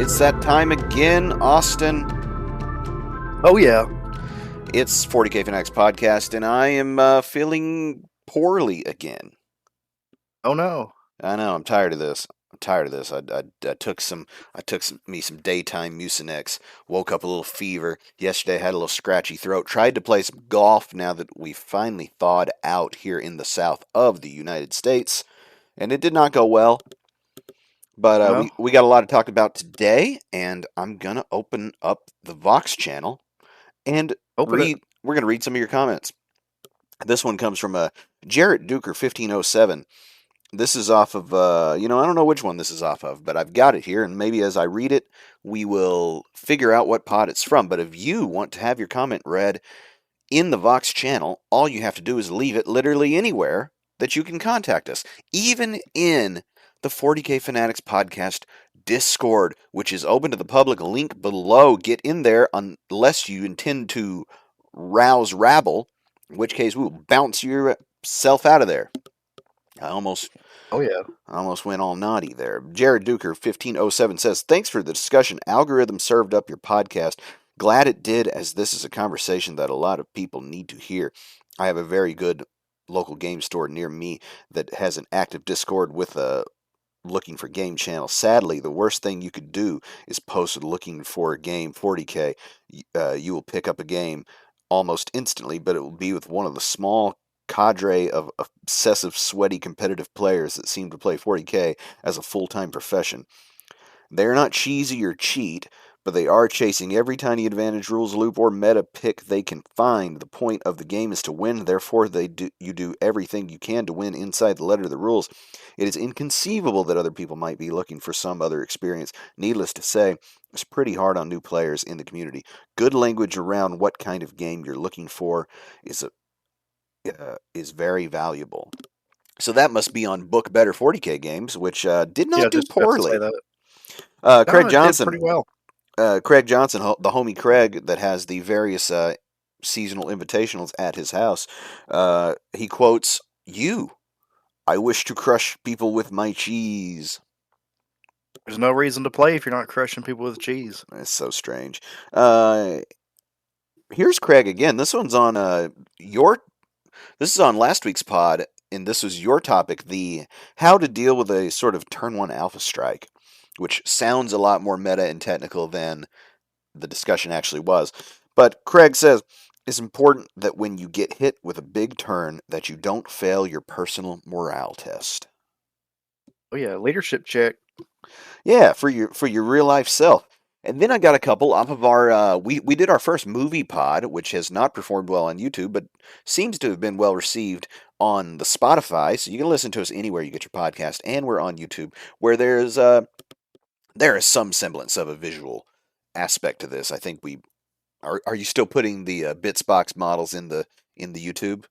It's that time again, Austin. Oh, yeah. It's 40k Fanatics Podcast, and I am feeling poorly again. Oh, no. I know. I'm tired of this. I took me some daytime Mucinex. Woke up a little fever yesterday. Had a little scratchy throat. Tried to play some golf now that we finally thawed out here in the south of the United States, and it did not go well. But No. we got a lot to talk about today, and I'm gonna open up the Vox channel and Open it. we're going to read some of your comments. This one comes from Jarrett Duker 1507. This is off of I don't know which one this is off of, but I've got it here, and maybe as I read it we will figure out what pod it's from. But if you want to have your comment read in the Vox channel, all you have to do is leave it literally anywhere that you can contact us, even in the 40k Fanatics Podcast Discord, which is open to the public. Link below. Get in there unless you intend to rouse rabble, in which case we will bounce yourself out of there. I almost went all naughty there. Jared Duker 1507 says, "Thanks for the discussion. Algorithm served up your podcast. Glad it did, as this is a conversation that a lot of people need to hear. I have a very good local game store near me that has an active Discord with a looking for game channel. Sadly, the worst thing you could do is post looking for a game 40k. You will pick up a game almost instantly, but it will be with one of the small cadre of obsessive, sweaty, competitive players that seem to play 40k as a full-time profession. They're not cheesy or cheat, but they are chasing every tiny advantage, rules loop, or meta pick they can find. The point of the game is to win, therefore you do everything you can to win inside the letter of the rules. It is inconceivable that other people might be looking for some other experience. Needless to say, it's pretty hard on new players in the community. Good language around what kind of game you're looking for is very valuable." So that must be on Book Better 40k Games, which did not do Just about to say poorly. that. No, Craig it did Johnson, pretty well. the homie Craig that has the various seasonal invitationals at his house, he quotes, "You, I wish to crush people with my cheese." There's no reason to play if you're not crushing people with cheese. That's so strange. Here's Craig again. This one's on This is on last week's pod, and this was your topic: the how to deal with a sort of turn one alpha strike, which sounds a lot more meta and technical than the discussion actually was. But Craig says it's important that when you get hit with a big turn that you don't fail your personal morale test. Oh, yeah. Leadership check. Yeah, for your real life self. And then I got a couple off of our we did our first movie pod, which has not performed well on YouTube, but seems to have been well received on the Spotify. So you can listen to us anywhere you get your podcast, and we're on YouTube, where there is some semblance of a visual aspect to this. I think we are you still putting the Bitsbox models in the YouTube?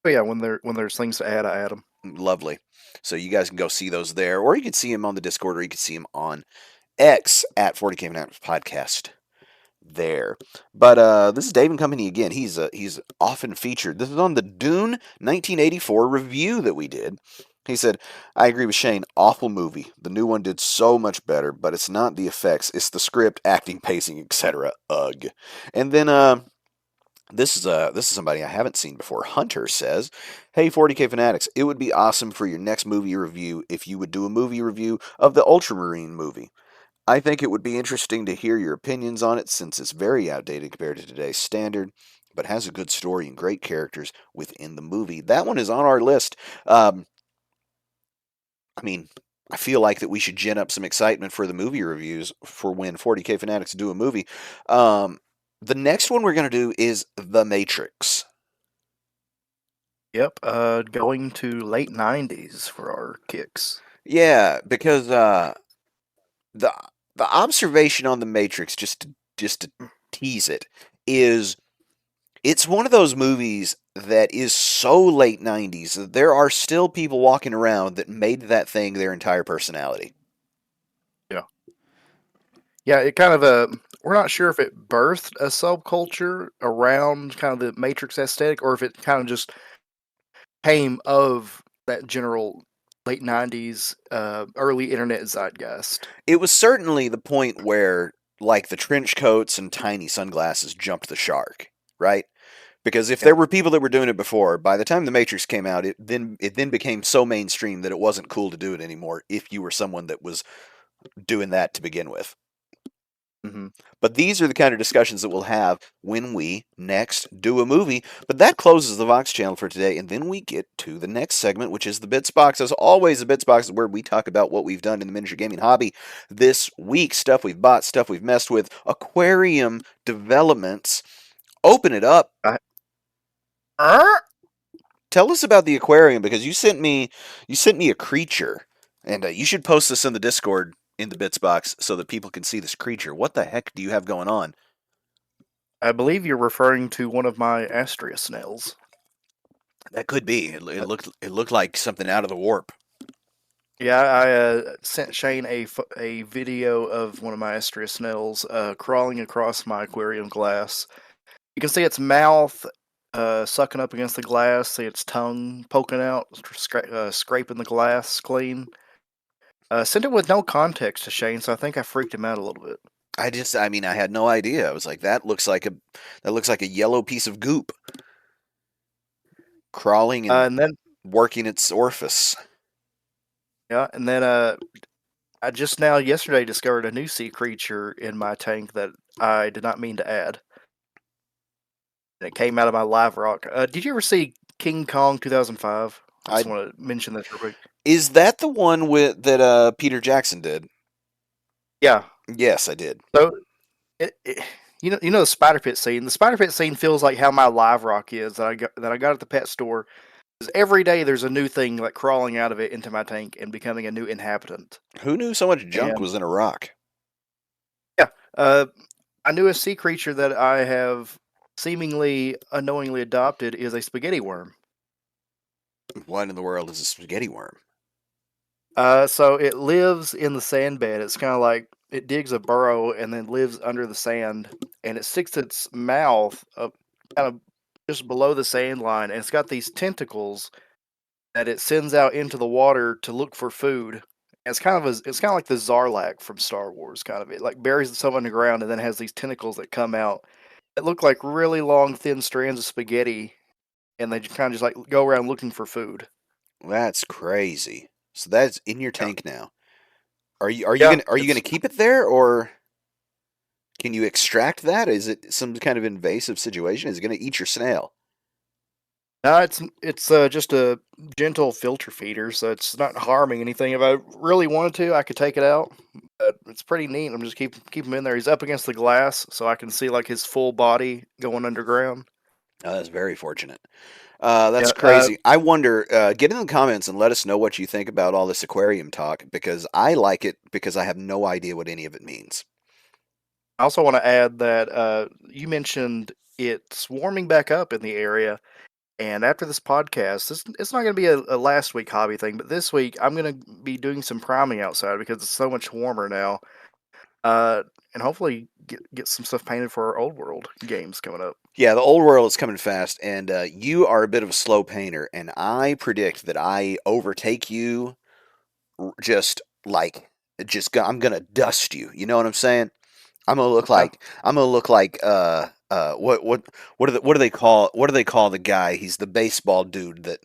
Oh, yeah. When there's things to add, I add them. Lovely. So you guys can go see those there, or you can see them on the Discord, or you can see them on X at 40k Fanatics Podcast there. But this is Dave and Company again. He's often featured. This is on the Dune 1984 review that we did. He said, "I agree with Shane. Awful movie. The new one did so much better, but it's not the effects. It's the script, acting, pacing, etc. Ugh." And then this is somebody I haven't seen before. Hunter says, "Hey 40k Fanatics, it would be awesome for your next movie review if you would do a movie review of the Ultramarine movie. I think it would be interesting to hear your opinions on it since it's very outdated compared to today's standard, but has a good story and great characters within the movie." That one is on our list. I feel like that we should gin up some excitement for the movie reviews for when 40k Fanatics do a movie. The next one we're going to do is The Matrix. Yep. Going to late 90s for our kicks. Yeah, because the observation on The Matrix, just to tease it, is it's one of those movies that is so late 90s that there are still people walking around that made that thing their entire personality. Yeah. Yeah, it kind of we're not sure if it birthed a subculture around kind of the Matrix aesthetic, or if it kind of just came of that general late '90s, early internet zeitgeist. It was certainly the point where, like, the trench coats and tiny sunglasses jumped the shark, right? Because if Yeah. there were people that were doing it before, by the time the Matrix came out, it then became so mainstream that it wasn't cool to do it anymore if you were someone that was doing that to begin with. Hmm. But these are the kind of discussions that we'll have when we next do a movie. But that closes the Vox channel for today, and then we get to the next segment, which is the Bits Box. As always, the Bits Box is where we talk about what we've done in the miniature gaming hobby this week, stuff we've bought, stuff we've messed with, aquarium developments. Open it up. I, Tell us about the aquarium because you sent me a creature, and you should post this in the Discord in the Bits Box so that people can see this creature. What the heck do you have going on? I believe you're referring to one of my Astria snails. That could be. It, Uh, it looked like something out of the warp. Yeah, I sent Shane a video of one of my Astria snails crawling across my aquarium glass. You can see its mouth sucking up against the glass, see its tongue poking out, scraping the glass clean. Sent it with no context to Shane, so I think I freaked him out a little bit. I had no idea. I was like, that looks like a yellow piece of goop crawling and And then, working its orifice. yeah, and then I just now yesterday discovered a new sea creature in my tank that I did not mean to add. And it came out of my live rock. Did you ever see King Kong 2005? I I just want to mention this real quick. Is that the one with that Peter Jackson did? Yeah. Yes, I did. So it you know the spider pit scene. The spider pit scene feels like how my live rock is that I got at the pet store. 'Cause every day there's a new thing like crawling out of it into my tank and becoming a new inhabitant. Who knew so much junk And was in a rock? yeah, I knew a sea creature that I have seemingly unknowingly adopted is a spaghetti worm. What in the world is a spaghetti worm? So it lives in the sand bed. It's kind of like it digs a burrow and then lives under the sand, and it sticks its mouth up kind of just below the sand line, and it's got these tentacles that it sends out into the water to look for food. And it's kind of like the Zarlak from Star Wars, kind of. It like buries itself underground and then has these tentacles that come out. It look like really long, thin strands of spaghetti, and they kind of just like go around looking for food. That's crazy. So that's in your Yeah, tank now. Are you yeah, gonna it's keep it there, or can you extract that? Is it some kind of invasive situation? Is it gonna eat your snail? no, it's just a gentle filter feeder, so it's not harming anything. If I really wanted to, I could take it out. But it's pretty neat. I'm just keep him in there. He's up against the glass, so I can see like his full body going underground. Oh, that's very fortunate. That's Yeah. crazy. I wonder. Get in the comments and let us know what you think about all this aquarium talk because I like it because I have no idea what any of it means. I also want to add that you mentioned it's warming back up in the area, and after this podcast, it's not going to be a last week hobby thing, but this week I'm going to be doing some priming outside because it's so much warmer now. Uh, and hopefully get some stuff painted for our old world games coming up. Yeah, the old world is coming fast, and you are a bit of a slow painter, and I predict that I overtake you. Just like, I'm gonna dust you. You know what I'm saying? Yeah, I'm gonna look like what do they call the guy? He's the baseball dude that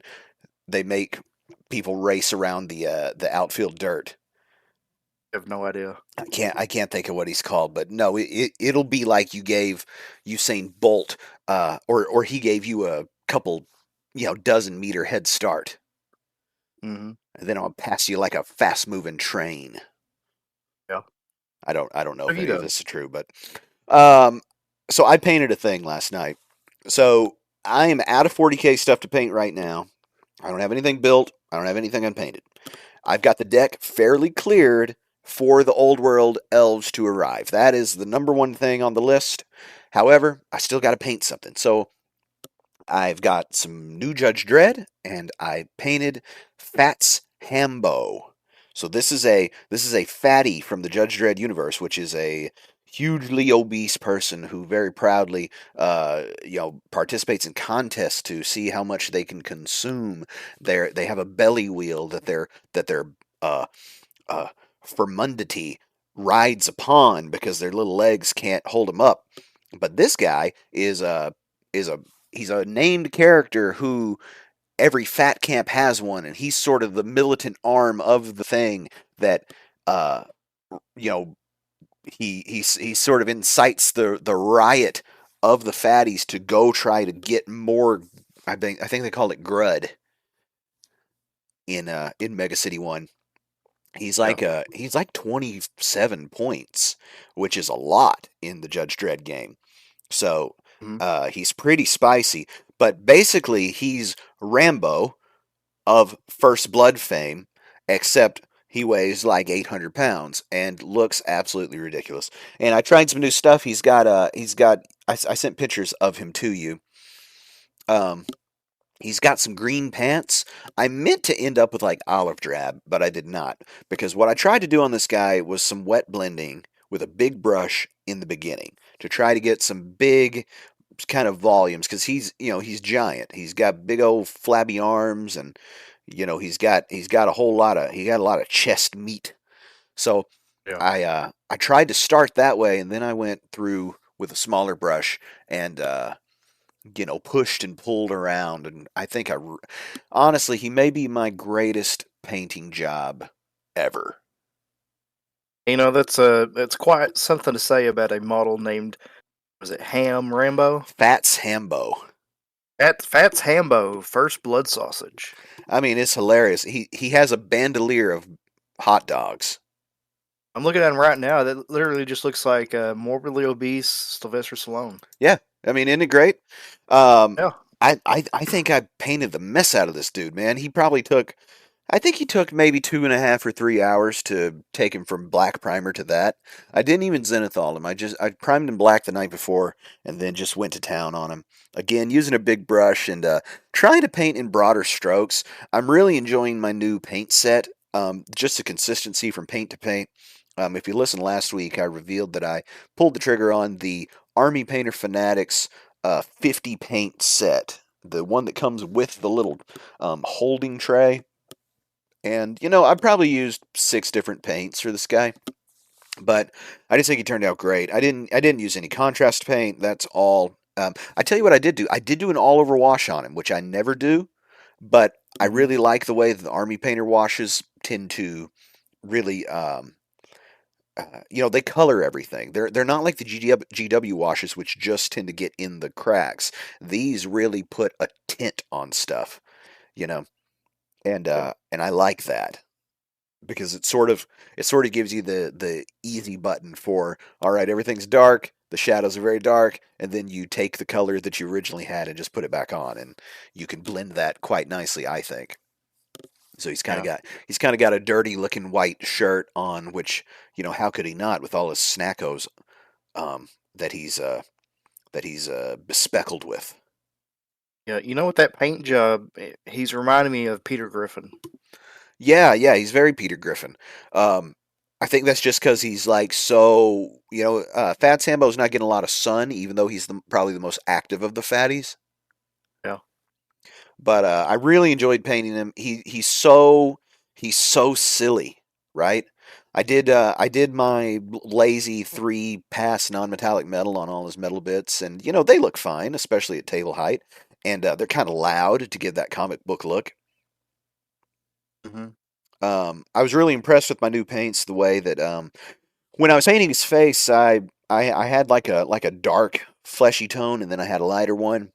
they make people race around the outfield dirt. I have no idea. I can't think of what he's called, but no, it'll be like you gave Usain Bolt, or he gave you a couple, dozen meter head start, Hmm. and then I'll pass you like a fast moving train. Yeah. I don't know What if have you any of done? this is true, but um, so I painted a thing last night. So I am out of 40k stuff to paint right now. I don't have anything built. I don't have anything unpainted. I've got the deck fairly cleared for the old world elves to arrive. That is the number one thing on the list. However, I still got to paint something. So I've got some new Judge Dredd, and I painted Fats Hambo. So this is a fatty from the Judge Dredd universe, which is a hugely obese person who very proudly, participates in contests to see how much they can consume. They have a belly wheel that their uh, uh, fermundity rides upon because their little legs can't hold them up. But this guy is a he's a named character who every fat camp has one, and he's sort of the militant arm of the thing that uh, you know he sort of incites the riot of the fatties to go try to get more. I think they call it grud in Mega City One. Yeah. He's like 27 points, which is a lot in the Judge Dredd game. So Mhm. he's pretty spicy, but basically he's Rambo of First Blood fame, except he weighs like 800 pounds and looks absolutely ridiculous. And I tried some new stuff. I sent pictures of him to you. Um, he's got some green pants. I meant to end up with like olive drab, but I did not because what I tried to do on this guy was some wet blending with a big brush in the beginning to try to get some big kind of volumes because he's giant. He's got big old flabby arms and he's got a lot of chest meat. So Yeah. I tried to start that way and then I went through with a smaller brush and pushed and pulled around and honestly he may be my greatest painting job ever. That's quite something to say about a model named, was it Ham Rambo? Fats Hambo. Fats Hambo, First Blood Sausage. I mean, it's hilarious. He has a bandolier of hot dogs. I'm looking at him right now. That literally just looks like a morbidly obese Sylvester Stallone. Yeah, I mean, isn't it great? Um, Yeah. I think I painted the mess out of this dude, man. I think he took maybe 2.5 or 3 hours to take him from black primer to that. I didn't even zenithal him. I primed him black the night before and then just went to town on him. Again, using a big brush and trying to paint in broader strokes. I'm really enjoying my new paint set. Just the consistency from paint to paint. If you listened last week, I revealed that I pulled the trigger on the Army Painter Fanatics 50 paint set, the one that comes with the little holding tray. And I probably used 6 different paints for this guy, but I just think he turned out great. I didn't use any contrast paint. That's all. I tell you what I did do. I did do an all over wash on him, which I never do, but I Hmm. really like the way that the Army Painter washes tend to really they color everything. They're not like the GW washes, which just tend to get in the cracks. These really put a tint on stuff, you know, Yeah. and I like that because it sort of gives you the easy button for all right, everything's dark, the shadows are very dark, and then you take the color that you originally had and just put it back on, and you can blend that quite nicely, I think. So Yeah. he's kind of got a dirty looking white shirt on, which how could he not with all his snackos um, that he's bespeckled with. Yeah. You know what, that paint job, he's reminding me of Peter Griffin. Yeah, yeah, he's very Peter Griffin. Um, I think that's just because he's like Fat Sambo's not getting a lot of sun, even though he's probably the most active of the fatties. Yeah. But I really enjoyed painting him. He's so silly, right? I did my lazy 3 pass non-metallic metal on all his metal bits, and they look fine, especially at table height, and they're kind of loud to give that comic book look. Hmm. I was really impressed with my new paints. The way that when I was painting his face, I had like a dark fleshy tone, and then I had a lighter one.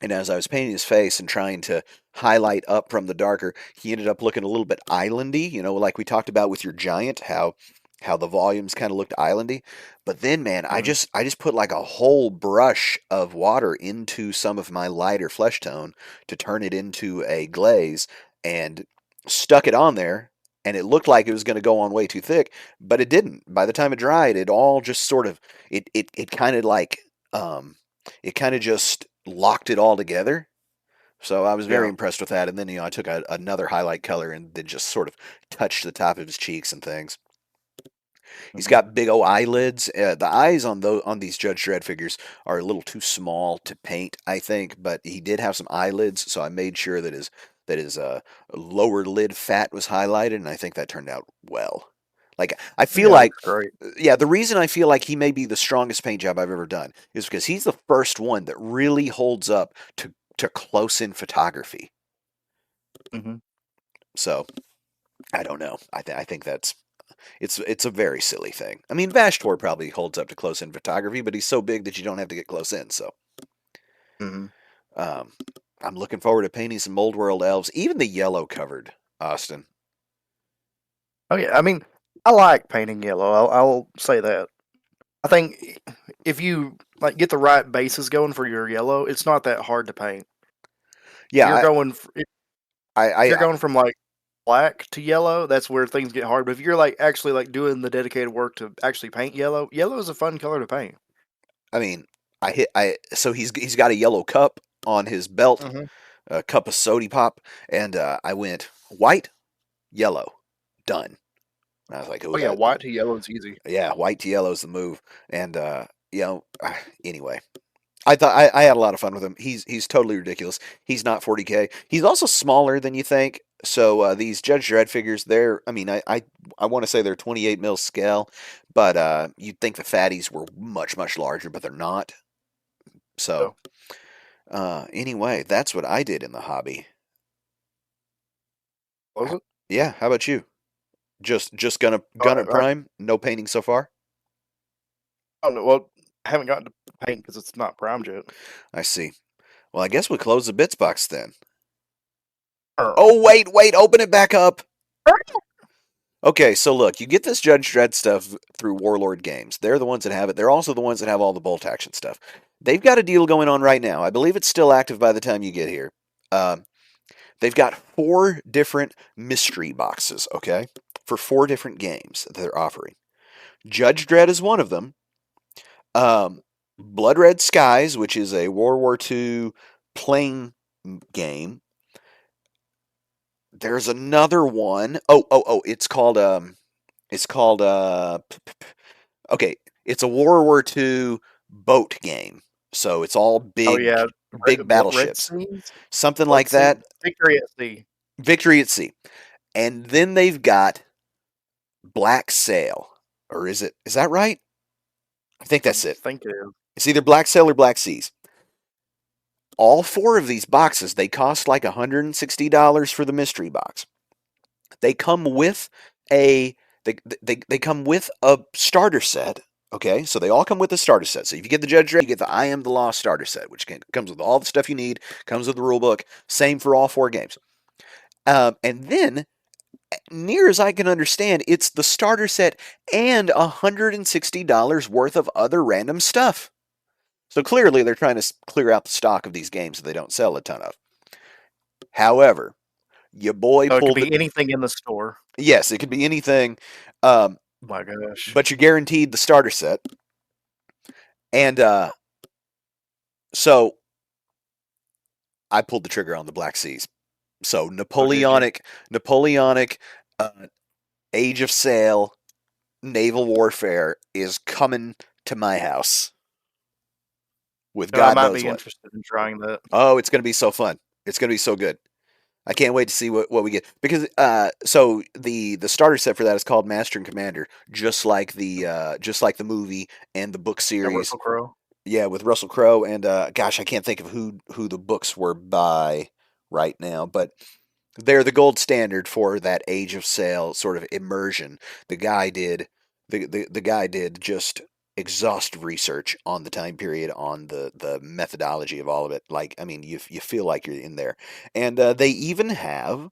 And as I was painting his face and trying to highlight up from the darker, he ended up looking a little bit islandy, like we talked about with your giant, how the volumes kind of looked islandy. But then, man, I Hmm. just I just put like a whole brush of water into some of my lighter flesh tone to turn it into a glaze and stuck it on there. And it looked like it was going to go on way too thick, but it didn't. By the time it dried, it all just sort of it kind of like it kind of just locked it all together. So I was very Yeah. impressed with that. And then I took another highlight color and then just sort of touched the top of his cheeks and things. He's Mhm. got big old eyelids. The eyes on these Judge Dredd figures are a little too small to paint, I think. But he did have some eyelids, so I made sure that his lower lid fat was highlighted, and I think that turned out well. Like I feel Yeah, it like, looks great. yeah, the reason I feel like he may be the strongest paint job I've ever done is because he's the first one that really holds up to close in photography. Mhm. So I don't know. I think it's a very silly thing. I mean, Vashtor probably holds up to close in photography, but he's so big that you don't have to get close in. So Mhm. um, I'm looking forward to painting some Mold World elves, even the yellow covered Austin. Oh yeah, I mean, I like painting yellow. I'll say that. I think if you like get the right bases going for your yellow, it's not that hard to paint. If Yeah, you're going if I, you're I, I going from like black to yellow, that's where things get hard. But if you're like actually like doing the dedicated work to actually paint yellow, yellow is a fun color to paint. I mean, so he's got a yellow cup on his belt, Hmm. a cup of sody pop, and I went white, yellow, done. And I was like, oh, Oh yeah, that, white to yellow is easy. yeah, white to yellow is the move. And anyway, I had a lot of fun with him. He's totally ridiculous. He's not 40k. He's also smaller than you think. So these Judge Dredd figures, they're I mean I want to say they're 28 mil scale, but you'd think the fatties were much larger, but they're not. So So anyway, that's what I did in the hobby. was it? Yeah, how about you? Just gonna Oh, gun it prime. No painting so far. I don't know. Well, I haven't gotten to paint because it's not primed yet. I see. Well, I guess we close the bits box then. Err. Oh wait, open it back up. Okay, so look, you get this Judge Dredd stuff through Warlord Games. They're the ones that have it. They're also the ones that have all the bolt action stuff. They've got a deal going on right now. I believe it's still active by the time you get here. Um, they've got 4 different mystery boxes, okay, for 4 different games that they're offering. Judge Dredd is one of them. Um, Blood Red Skies, which is a World War II playing game. There's another one. Oh, it's called okay, it's a World War II boat game. So it's all Oh big yeah, big Red battleships. Seas, Something Blood like that. Sea, Victory at Sea. Victory at Sea. And then they've got Black Sail. Or is that right? I think I that's it. think it is. It's either Black Sail or Black Seas. All 4 of these boxes, they cost like $160 for the mystery box. They come with a they come with a starter set. Okay, so they all come with a starter set. So if you get the Judge Dredd, you get the I Am the Law starter set, which comes with all the stuff you need. Comes with the rule book. Same for all 4 games. And then, near as I can understand, it's the starter set and $160 worth of other random stuff. So clearly, they're trying to clear out the stock of these games that they don't sell a ton of. However, your boy So it could pulled the. be anything in the store. Yes, it could be anything, um, My gosh. but you're guaranteed the starter set. And so I pulled the trigger on the Black Seas. So Oh, did you? Napoleonic, uh, Age of Sail, naval warfare is coming to my house with No, I God might knows be what. interested in trying that. Oh, it's going to be so fun. It's going to be so good. I can't wait to see what we get because so the starter set for that is called Master and Commander, just like the movie and the book Yeah, series. Russell Crowe. Yeah, with Russell Crowe and gosh, I can't think of who the books were by right now, but they're the gold standard for that Age of Sail sort of immersion. The guy did the guy did just exhaustive research on the time period, on the methodology of all of it. Like, I mean, you feel like you're in there, and they even have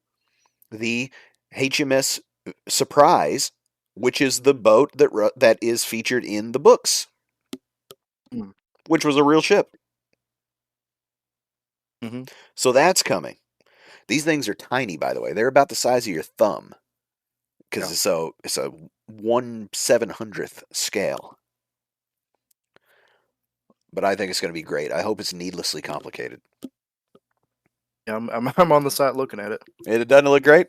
the HMS Surprise, which is the boat that is featured in the books, Mm. which was a real ship. Mm-hmm. So that's coming. These things are tiny, by the way. They're about the size of your thumb because Yeah. it's a 1/700th scale. But I think it's going to be great. I hope it's needlessly complicated. Yeah, I'm on the site looking at it. It doesn't look great.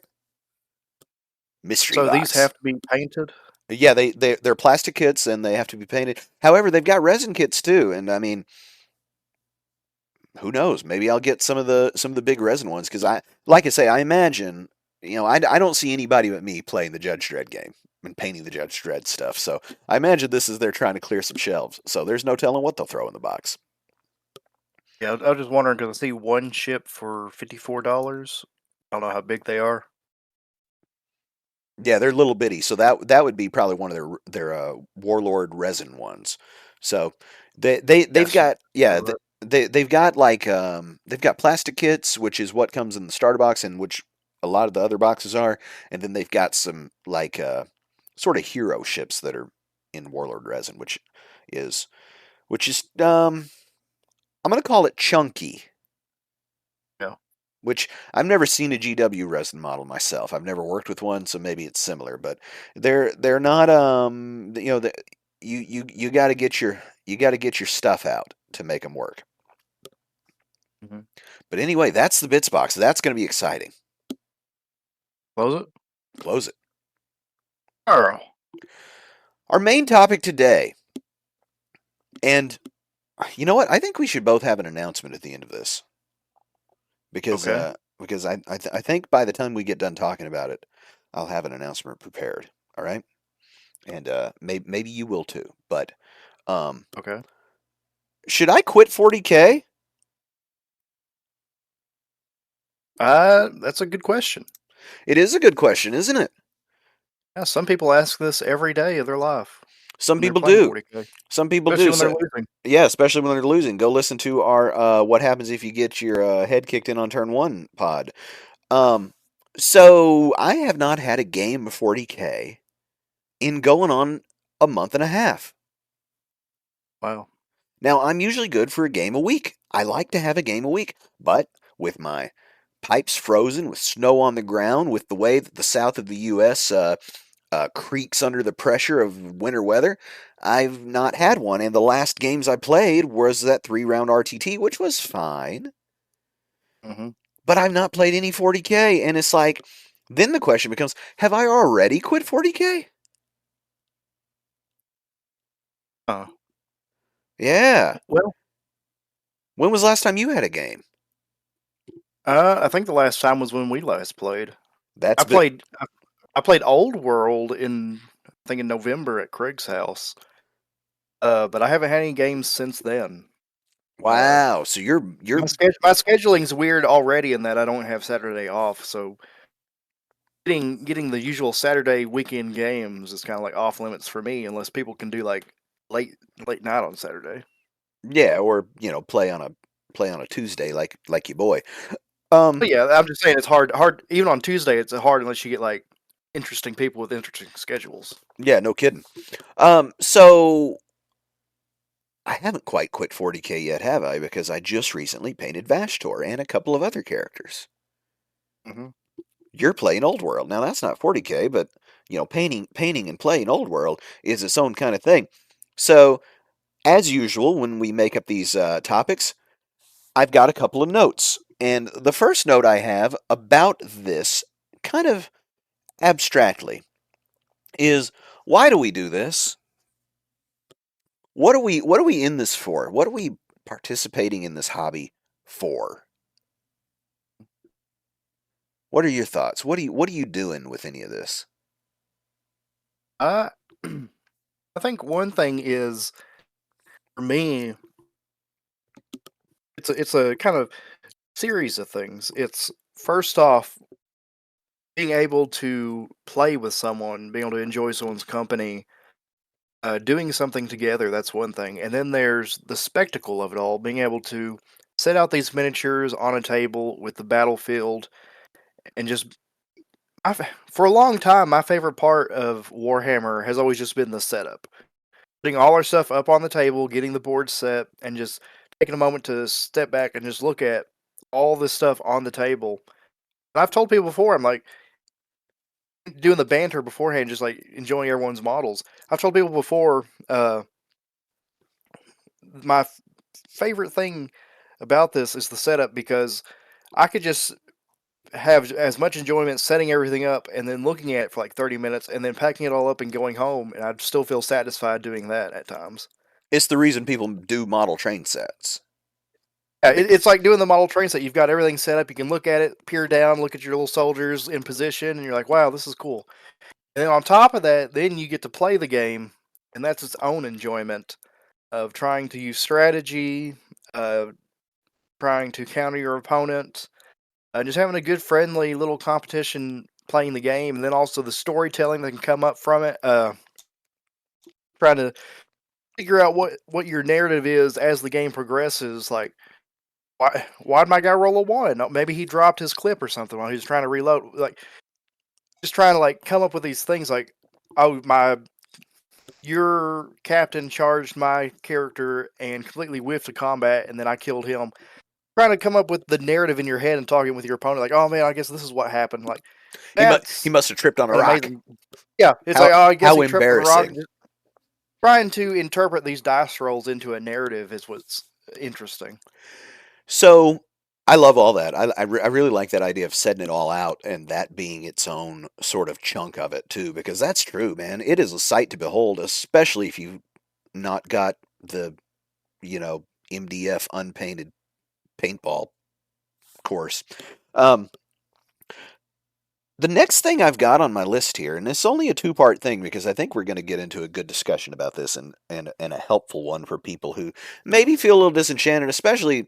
Mystery So these box. have to be painted. Yeah, they're plastic kits and they have to be painted. However, they've got resin kits too, and I mean, who knows? Maybe I'll get some of the big resin ones because like I say, I imagine I don't see anybody but me playing the Judge Dredd game and painting the Judge Dredd stuff. So I imagine this is they're trying to clear some shelves. So there's no telling what they'll throw in the box. Yeah, I was just wondering because I see one ship for $54. I don't know how big they are. Yeah, they're little bitty, so that would be probably one of their warlord resin ones. So they've Yes. got yeah they've got like they've got plastic kits, which is what comes in the starter box, and which a lot of the other boxes are, and then they've got some like sort of hero ships that are in warlord resin, is which is I'm gonna call it chunky. Yeah. Which I've never seen a GW resin model myself. I've never worked with one, so maybe it's similar. But they're not you got to get your stuff out to make them work. Hmm. But anyway, that's the bits box. That's going to be exciting. Close it. Close it. Earl. Our main topic today, and you know what? I think we should both have an announcement at the end of this because Okay. uh, because I think by the time we get done talking about it, I'll have an announcement prepared. All right, and maybe you will too. But um, Okay. should I quit 40k? That's a good question. It is a good question, isn't it? Yeah, some people ask this every day of their life Some when they're people playing do. 40k, Some people especially do. when they're So, losing. yeah, especially when they're losing. Go listen to our "What Happens If You Get Your Head Kicked In on Turn One" pod. Um, so I have not had a game of 40k in going on a month and a half. Wow. Now I'm usually good for a game a week. I like to have a game a week, but with my pipes frozen, with snow on the ground, with the way that the south of the U.S. Creaks under the pressure of winter weather. I've not had one, and the last games I played was that 3 round RTT, which was fine, Hmm. but I've not played any 40k, and it's like, then the question becomes, have I already quit 40k? Uh, Yeah. well, When was the last time you had a game? I think the last time was when we last played. I That's been played. I played Old World I think in November at Craig's house. But I haven't had any games since then. Uh, wow. So you're my scheduling's weird already in that I don't have Saturday off, so getting the usual Saturday weekend games is kind of like off limits for me unless people can do like late late night on Saturday. yeah, or play on a Tuesday like your boy. Um, But yeah, I'm just saying it's hard even on Tuesday. It's hard unless you get like interesting people with interesting schedules. yeah, no kidding. So I haven't quite quit 40k yet, have I? Because I just recently painted Vashtor and a couple of other characters. Hmm. You're playing Old World. Now that's not 40k, but painting and playing Old World is its own kind of thing. So, as usual, when we make up these topics, I've got a couple of notes. And the first note I have about this, kind of abstractly, is why do we do this? What are we in this for? What are we participating in this hobby for? What are your thoughts? What are you doing with any of this? I I think one thing is for me, it's a kind of series of things. It's first off being able to play with someone, being able to enjoy someone's company, doing something together. That's one thing, and then there's the spectacle of it all, being able to set out these miniatures on a table with the battlefield, and just for a long time, my favorite part of Warhammer has always just been the setup. Putting all our stuff up on the table, getting the board set, and just taking a moment to step back and just look at all this stuff on the table. And I've told people before, I'm like doing the banter beforehand, just like enjoying everyone's models. I've told people before, my favorite thing about this is the setup because I could just have as much enjoyment setting everything up and then looking at it for like 30 minutes and then packing it all up and going home, and I'd still feel satisfied doing that at times. It's the reason people do model train sets. Yeah, it's Because like doing the model train set. You've got everything set up. You can look at it, peer down, look at your little soldiers in position, and you're like, wow, this is cool. And then on top of that, then you get to play the game, and that's its own enjoyment of trying to use strategy, uh, trying to counter your opponent, just having a good, friendly little competition playing the game, and then also the storytelling that can come up from it. Trying to figure out what your narrative is as the game progresses. Like, why'd my guy roll a one? Oh, maybe he dropped his clip or something while he was trying to reload. Like, just trying to like come up with these things. Like, oh, your captain charged my character and completely whiffed the combat, and then I killed him. Trying to come up with the narrative in your head and talking with your opponent, like, oh man, I guess this is what happened. Like, he that's must have tripped on a an rock. amazing. Yeah, it's like, oh, I guess How he tripped on a rock. embarrassing. Trying to interpret these dice rolls into a narrative is what's interesting. So I love all that. I really like that idea of setting it all out and that being its own sort of chunk of it too, because that's true, man. It is a sight to behold, especially if you've not got the, you know, MDF unpainted paintball course. Um, the next thing I've got on my list here, and it's only a two-part thing because I think we're going to get into a good discussion about this and a helpful one for people who maybe feel a little disenchanted, especially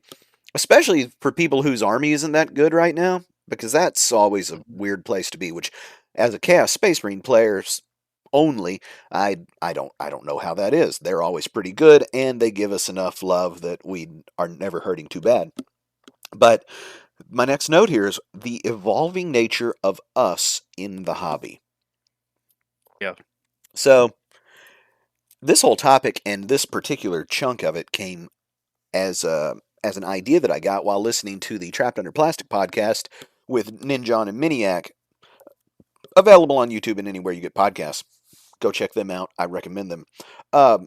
for people whose army isn't that good right now, because that's always a weird place to be. Which, as a Chaos Space Marine player only, I don't know how that is. They're always pretty good, and they give us enough love that we are never hurting too bad. But my next note here is the evolving nature of us in the hobby. Yeah. So this whole topic and this particular chunk of it came as an idea that I got while listening to the Trapped Under Plastic podcast with Ninjon and Miniac, available on YouTube and anywhere you get podcasts. Go check them out. I recommend them. Um,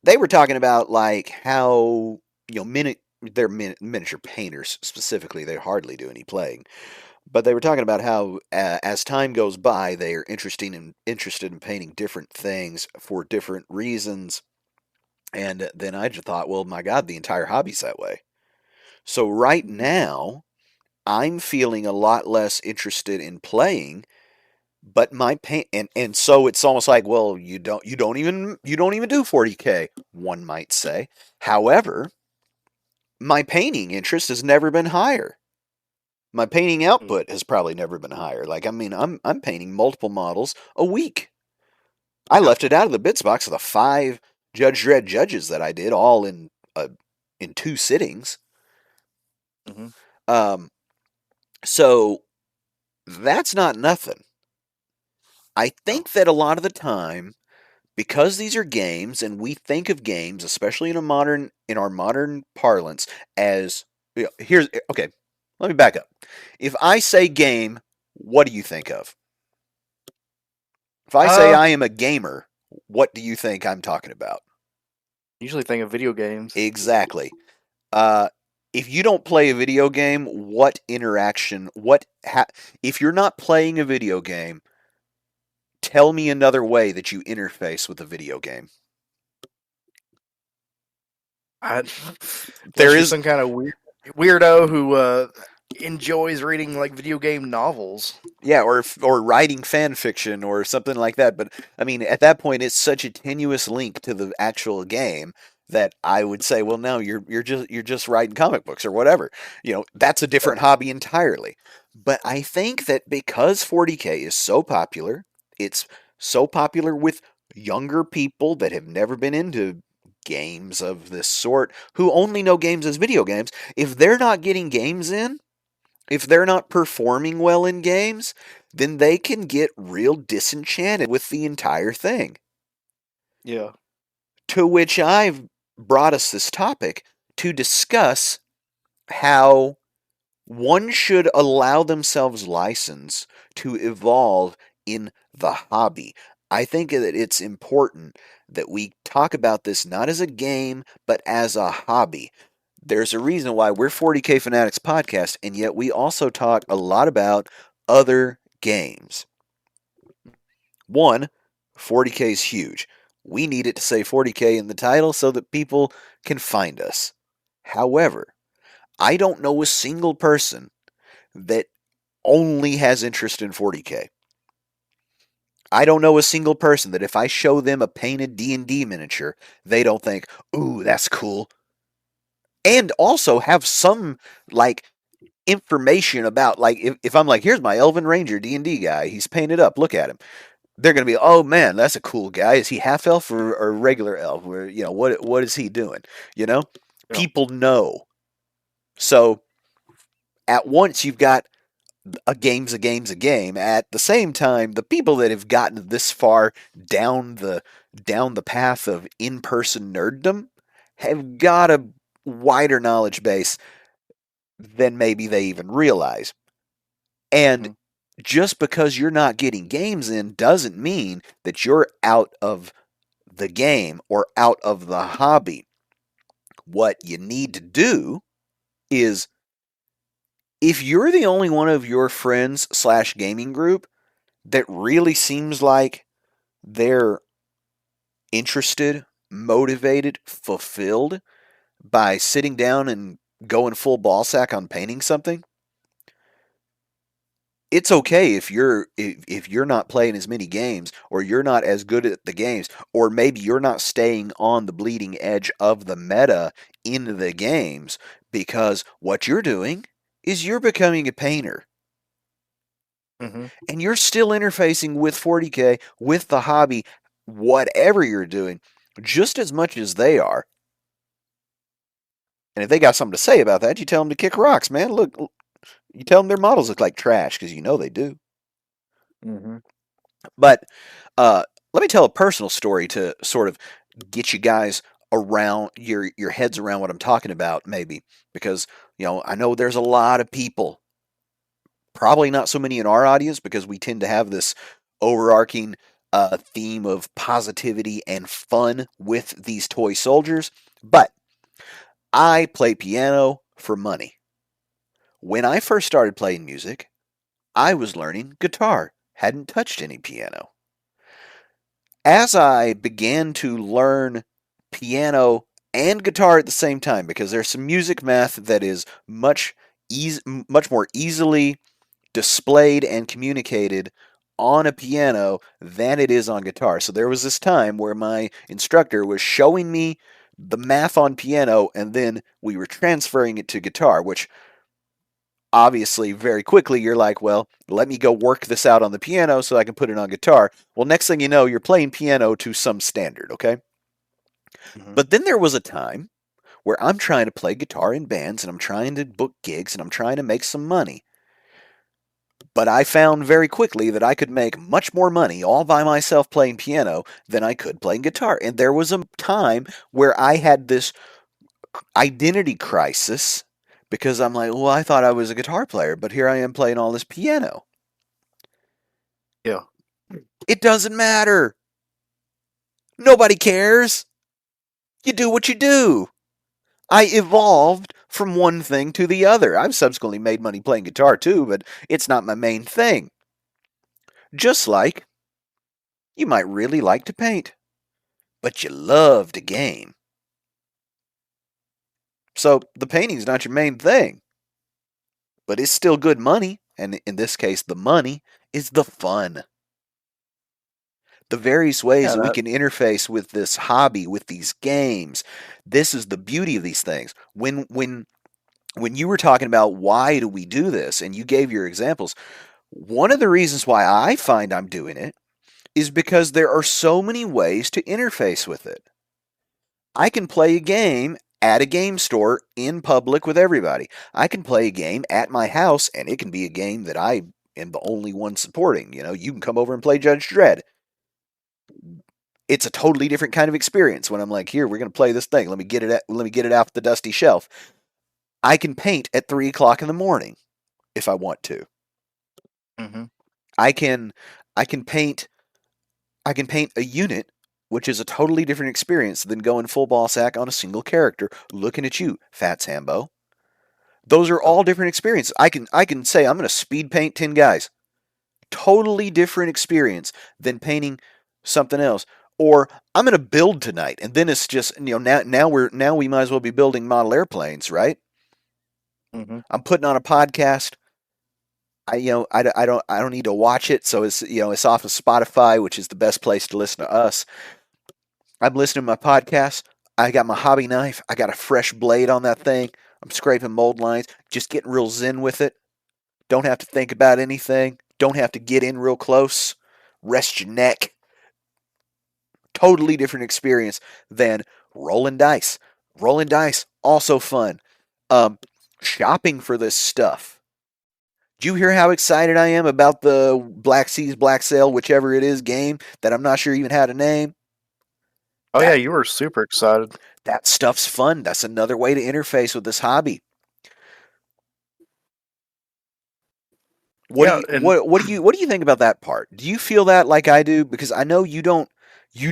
they were talking about like how they're miniature painters specifically. They hardly do any playing, but they were talking about how as time goes by, they are interested in painting different things for different reasons. And then I just thought, well, my God, the entire hobby's that way. So right now, I'm feeling a lot less interested in playing, but my paint and so it's almost like, well, you don't even do 40k, one might say. However, my painting interest has never been higher. My painting Mm. output has probably never been higher. Like, I mean, I'm painting multiple models a week. I Yeah. left it out of the bits box of the 5 Judge Dredd judges that I did all in 2 sittings. Hmm. Um, so that's not nothing. I No. think that a lot of the time, because these are games, and we think of games, especially in our modern parlance, as here's okay. Let me back up. If I say game, what do you think of? If I say Uh, I am a gamer, what do you think I'm talking about? Usually think of video games. Exactly. Uh, if you don't play a video game, what interaction? If you're not playing a video game, tell me another way that you interface with a video game. I, There unless you're is some kind of weirdo who enjoys reading like video game novels. Yeah, or writing fan fiction or something like that. But I mean, at that point, it's such a tenuous link to the actual game that I would say, well, no, you're just writing comic books or whatever. That's a Yeah. different hobby entirely. But I think that because 40k is so popular, it's so popular with younger people that have never been into games of this sort, who only know games as video games. If they're not getting games in, if they're not performing well in games, then they can get real disenchanted with the entire thing. Yeah. To which I've brought us this topic to discuss how one should allow themselves license to evolve in the hobby. I think that it's important that we talk about this not as a game, but as a hobby. There's a reason why we're 40k Fanatics podcast, and yet we also talk a lot about other games. One, 40k is huge. We need it to say 40k in the title so that people can find us. However, I don't know a single person that only has interest in 40k. I don't know a single person that if I show them a painted D&D miniature, they don't think, "Ooh, that's cool." And also have some like information about like if I'm like, "Here's my Elven Ranger D&D guy. He's painted up. Look at him." They're going to be, "Oh man, that's a cool guy. Is he half elf or regular elf? Or, what is he doing?" You know? Yeah. People know. So at once you've got a game. At the same time, the people that have gotten this far down the path of in-person nerddom have got a wider knowledge base than maybe they even realize. And Hmm. just because you're not getting games in doesn't mean that you're out of the game or out of the hobby. What you need to do is if you're the only one of your friends slash gaming group that really seems like they're interested, motivated, fulfilled by sitting down and going full ball sack on painting something, it's okay if you're not playing as many games or you're not as good at the games or maybe you're not staying on the bleeding edge of the meta in the games because what you're doing is you're becoming a painter Hmm. and you're still interfacing with 40k with the hobby whatever you're doing just as much as they are. And if they got something to say about that, you tell them to kick rocks, man. Look, you tell them their models look like trash because you know they do. Hmm. But let me tell a personal story to sort of get you guys around your heads around what I'm talking about, maybe because I know there's a lot of people, probably not so many in our audience because we tend to have this overarching theme of positivity and fun with these toy soldiers. But I play piano for money. When I first started playing music, I was learning guitar, hadn't touched any piano. As I began to learn piano and guitar at the same time, because there's some music math that is much more easily displayed and communicated on a piano than it is on guitar. So there was this time where my instructor was showing me the math on piano and then we were transferring it to guitar, which obviously very quickly you're like, well, let me go work this out on the piano so I can put it on guitar. Well, next thing you know, you're playing piano to some standard, okay? Hmm. But then there was a time where I'm trying to play guitar in bands and I'm trying to book gigs and I'm trying to make some money. But I found very quickly that I could make much more money all by myself playing piano than I could playing guitar. And there was a time where I had this identity crisis because I'm like, well, I thought I was a guitar player, but here I am playing all this piano. Yeah. It doesn't matter. Nobody cares. You do what you do. I evolved from one thing to the other. I've subsequently made money playing guitar too, but it's not my main thing. Just like you might really like to paint, but you love to game. So the painting's not your main thing, but it's still good money. And in this case, the money is the fun. The various ways Yeah. that we can interface with this hobby, with these games. This is the beauty of these things. When you were talking about why do we do this, and you gave your examples, one of the reasons why I find I'm doing it is because there are so many ways to interface with it. I can play a game at a game store in public with everybody. I can play a game at my house, and it can be a game that I am the only one supporting. You can come over and play Judge Dredd. It's a totally different kind of experience when I'm like, here, we're going to play this thing. Let me get it off the dusty shelf. I can paint at 3 o'clock in the morning if I want to. Hmm. I can I can paint a unit which is a totally different experience than going full ball sack on a single character looking at you, Fat Sambo. Those are Oh. all different experiences. I can say I'm going to speed paint 10 guys. Totally different experience than painting something else. Or I'm going to build tonight, and then it's just now we might as well be building model airplanes, right? Hmm. I'm putting on a podcast. I don't need to watch it, so it's off of Spotify, which is the best place to listen to us. I'm listening to my podcast. I got my hobby knife. I got a fresh blade on that thing. I'm scraping mold lines, just getting real zen with it. Don't have to think about anything. Don't have to get in real close. Rest your neck. Totally different experience than rolling dice. Rolling dice, also fun. Um, Shopping for this stuff. Do you hear how excited I am about the Black Seas Black Sail, whichever it is, game that I'm not sure even had a name? Oh yeah, That you were super excited. that stuff's fun. That's another way to interface with this hobby. What do Yeah, you and what do you think about that part? Do you feel that like I do? Because I know you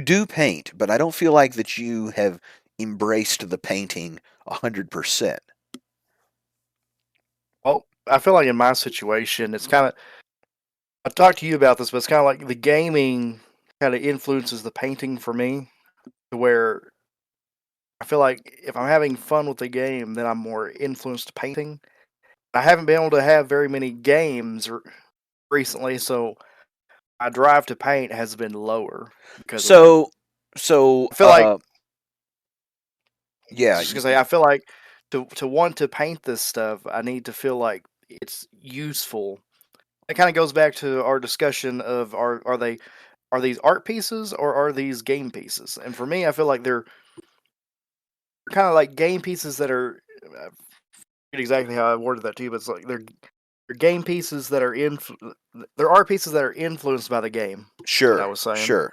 do paint, but I don't feel like that you have embraced the painting 100%. well, I feel like in my situation, it's kind of I talked to you about this, but it's kind of like the gaming kind of influences the painting for me, to where I feel like if I'm having fun with the game, then I'm more influenced to painting. I haven't been able to have very many games recently, so my drive to paint has been lower because of that. So so I feel like yeah, just because I feel like to want to paint this stuff, I need to feel like it's useful. It kind of goes back to our discussion of are these art pieces or are these game pieces? And for me, I feel like they're kind of like game pieces that are I forget exactly how I worded that to you, but it's like they're game pieces that are there are pieces that are influenced by the game. What I sure, was saying. sure.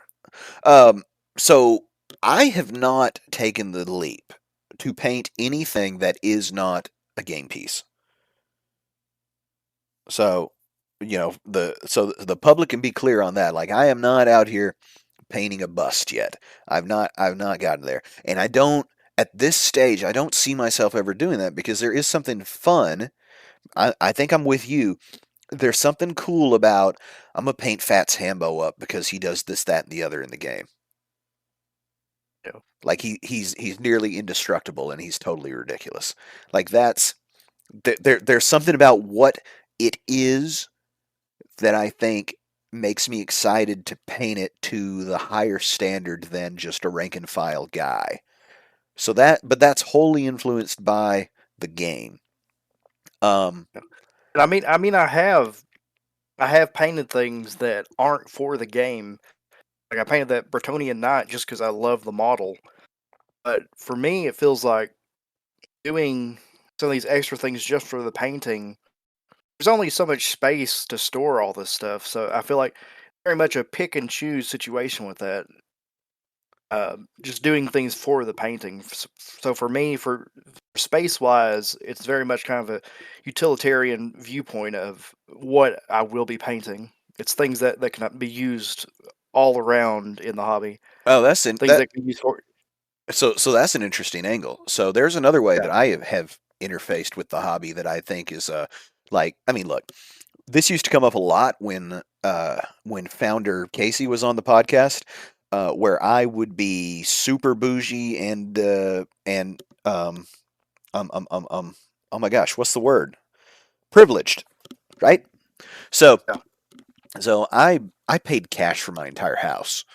Um so I have not taken the leap to paint anything that is not a game piece. So, the public can be clear on that. Like I am not out here painting a bust yet. I've not gotten there. And I don't at this stage I don't see myself ever doing that because there is something fun. I think I'm with you. There's something cool about I'm gonna paint Fats Hambo up because he does this, that, and the other in the game. Yeah. Like he's nearly indestructible and he's totally ridiculous. Like there's something about what it is that I think makes me excited to paint it to the higher standard than just a rank and file guy. But that's wholly influenced by the game. Um, And I have painted things that aren't for the game. Like I painted that Bretonian Knight just because I love the model. But for me, it feels like doing some of these extra things just for the painting. There's only so much space to store all this stuff, so I feel like very much a pick and choose situation with that. Just doing things for the painting. So for me, for space wise, it's very much kind of a utilitarian viewpoint of what I will be painting. It's things that can be used all around in the hobby. oh, that's in, Things that that can be used for. so that's an interesting angle. So there's another way Yeah. that I have interfaced with the hobby that I think is like I mean, look, this used to come up a lot when founder Casey was on the podcast, where I would be super bougie and um um um um oh my gosh, what's the word? Privileged, right? So Yeah. so I paid cash for my entire house.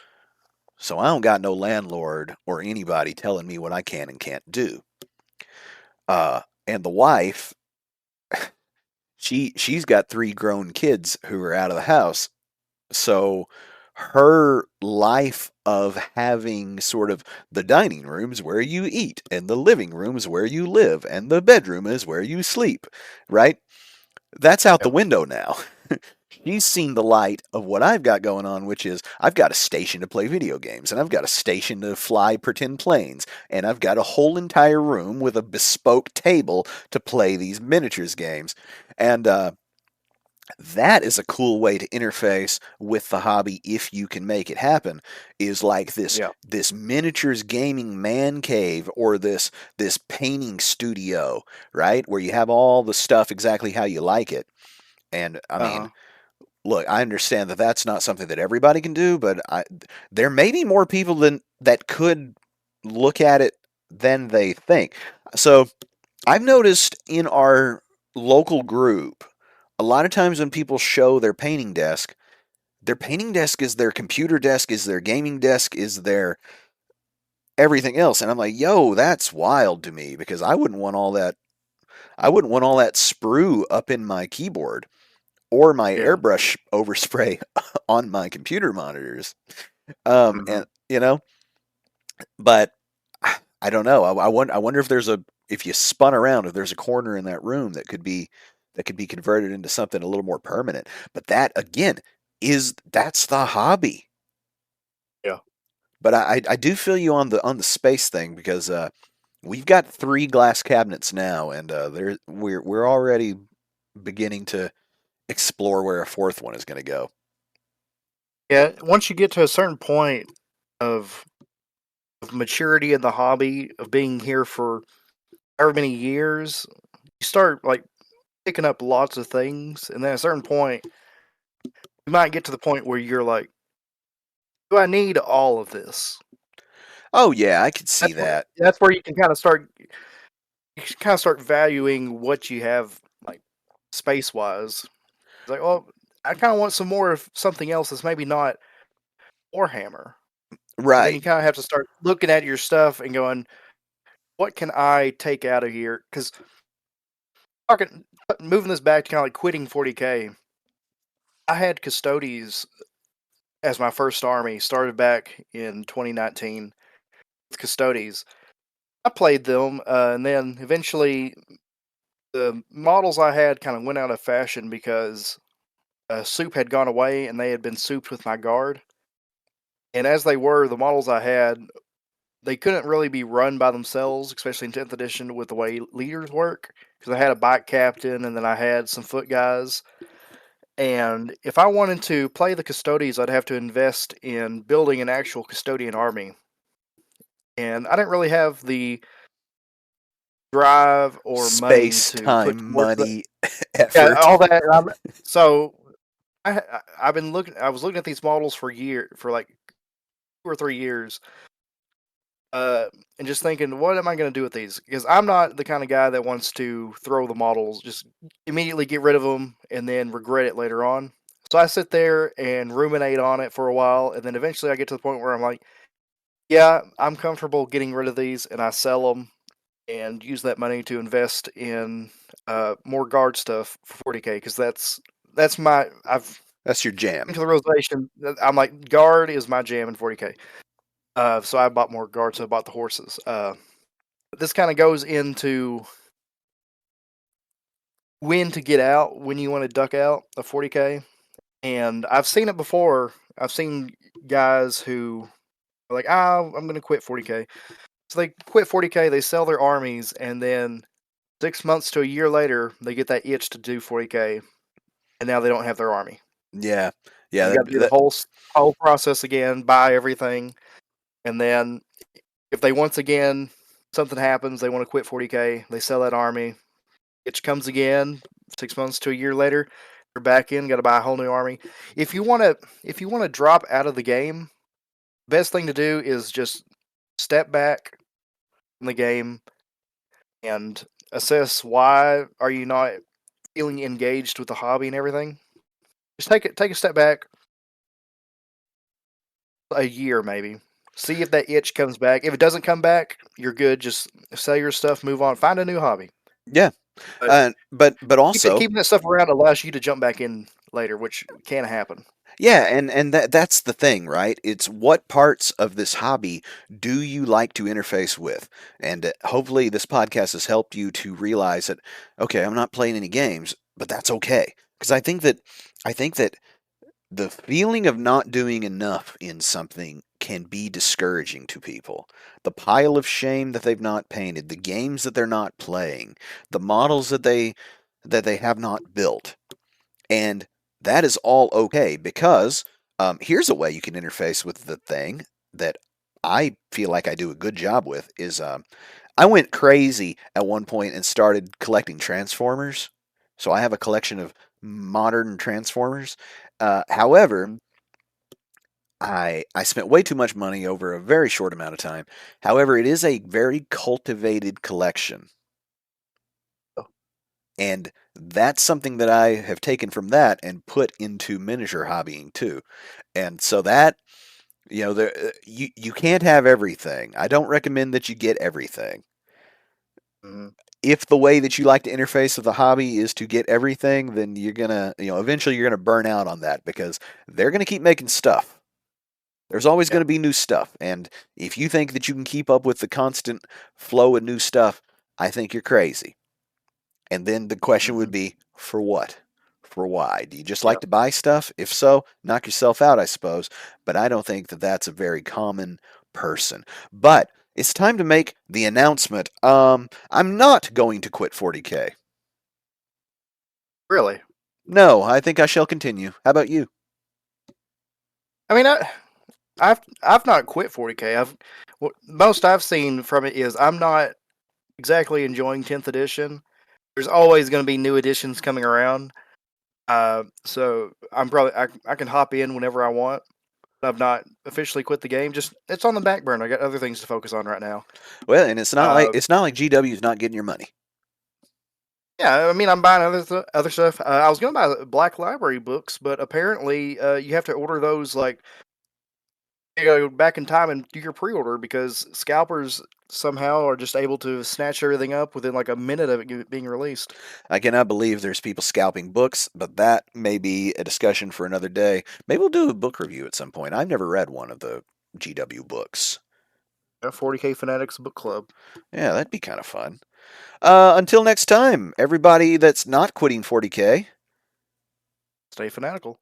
So I don't got no landlord or anybody telling me what I can and can't do. And the wife, she's got three grown kids who are out of the house. So her life of having sort of the dining rooms where you eat and the living rooms where you live and the bedroom is where you sleep, right? That's out the Yeah. window now. She's seen the light of what I've got going on, which is I've got a station to play video games, and I've got a station to fly pretend planes, and I've got a whole entire room with a bespoke table to play these miniatures games. And That is a cool way to interface with the hobby if you can make it happen, is like Yeah. this miniatures gaming man cave, or this painting studio, right, where you have all the stuff exactly how you like it. And I mean, Uh-huh. look, I understand that that's not something that everybody can do, but there may be more people than that could look at it than they think. So I've noticed in our local group, a lot of times when people show their painting desk is their computer desk, is their gaming desk, is their everything else. And I'm like, yo, that's wild to me, because I wouldn't want all that. I wouldn't want all that sprue up in my keyboard or my Yeah. airbrush overspray on my computer monitors. Hmm. And but I don't know. I wonder if if you spun around, if there's a corner in that room that could be converted into something a little more permanent. But that again that's the hobby. Yeah. But I do feel you on the space thing, because we've got 3 glass cabinets now, and we're already beginning to explore where a fourth one is going to go. Yeah. Once you get to a certain point of maturity in the hobby, of being here for however many years, you start like picking up lots of things, and then at a certain point, you might get to the point where you're like, "Do I need all of this?" Oh yeah, I could see that. That's where you can kind of start. You can kind of start valuing what you have, like space wise. It's like, oh, I kind of want some more of something else that's maybe not Warhammer. And then you Right. kind of have to start looking at your stuff and going, what can I take out of here? Because moving this back to kind of like quitting 40k, I had Custodes as my first army. Started back in 2019 with Custodes. I played them, and then eventually the models I had kind of went out of fashion because soup had gone away and they had been souped with my guard. And as they were, the models I had, they couldn't really be run by themselves, especially in 10th edition with the way leaders work. Because I had a bike captain and then I had some foot guys. And if I wanted to play the Custodes, I'd have to invest in building an actual custodian army. And I didn't really have the drive or money Space, to put time, towards that. money, Yeah, effort. all that. So I've been looking. I was looking at these models for like 2 or 3 years, uh, and just thinking, what am I going to do with these? Because I'm not the kind of guy that wants to throw the models, just immediately get rid of them and then regret it later on. So I sit there and ruminate on it for a while, and then eventually I get to the point where I'm like, yeah, I'm comfortable getting rid of these, and I sell them and use that money to invest in more guard stuff for 40k because that's my I've That's your jam. come to the realization that I'm like guard is my jam in 40k. So I bought more guards. So I bought the horses. This kind of goes into when to get out, when you want to duck out of 40k. And I've seen it before. I've seen guys who are like, I'm going to quit 40k. So they quit 40k, they sell their armies, and then 6 months to a year later, they get that itch to do 40k, and now they don't have their army. Yeah, yeah. You got to do the whole process again, buy everything, and then if they once again something happens, they want to quit 40k, they sell that army, itch comes again, 6 months to a year later, they're back in, got to buy a whole new army. If you want to drop out of the game, best thing to do is just step back from the game and assess why are you not feeling engaged with the hobby and everything. Just take a step back, a year maybe. See if that itch comes back. If it doesn't come back, you're good. Just sell your stuff, move on, find a new hobby. Yeah. But But also, keeping that stuff around allows you to jump back in later, which can happen. yeah, and that's the thing, right? It's what parts of this hobby do you like to interface with? And hopefully this podcast has helped you to realize that, okay, I'm not playing any games, but that's okay. Because I think that the feeling of not doing enough in something can be discouraging to people. The pile of shame that they've not painted, the games that they're not playing, the models that they have not built. And that is all okay because here's a way you can interface with the thing that I feel like I do a good job with is I went crazy at one point and started collecting Transformers. So I have a collection of modern Transformers. However, Mhm. I spent way too much money over a very short amount of time. However, it is a very cultivated collection. Oh, And that's something that I have taken from that and put into miniature hobbying too. And so that, you can't have everything. I don't recommend that you get everything. mhm. If the way that you like to interface with the hobby is to get everything, then eventually you're gonna burn out on that because they're gonna keep making stuff. There's always Yeah. going to be new stuff. And if you think that you can keep up with the constant flow of new stuff, I think you're crazy. And then the question would Mhm. be, for what? For why? Do you just like Yeah. to buy stuff? If so, knock yourself out, I suppose. But I don't think that that's a very common person. But it's time to make the announcement. I'm not going to quit 40k. Really. No, I think I shall continue. How about you? I mean, I've not quit 40k. Most I've seen from it is I'm not exactly enjoying 10th edition. There's always going to be new editions coming around. So I can hop in whenever I want. I've not officially quit the game. Just it's on the back burner. I got other things to focus on right now. Well, and it's not like Uh, GW is not getting your money. yeah, I mean I'm buying other stuff. I was going to buy the Black Library books, but apparently you have to order those like you go back in time and do your pre-order because scalpers somehow are just able to snatch everything up within like a minute of it being released. I cannot believe there's people scalping books, but that may be a discussion for another day. Maybe we'll do a book review at some point. I've never read one of the GW books. 40k Fanatics Book Club. Yeah, that'd be kind of fun. Until next time, everybody that's not quitting 40k, Stay fanatical.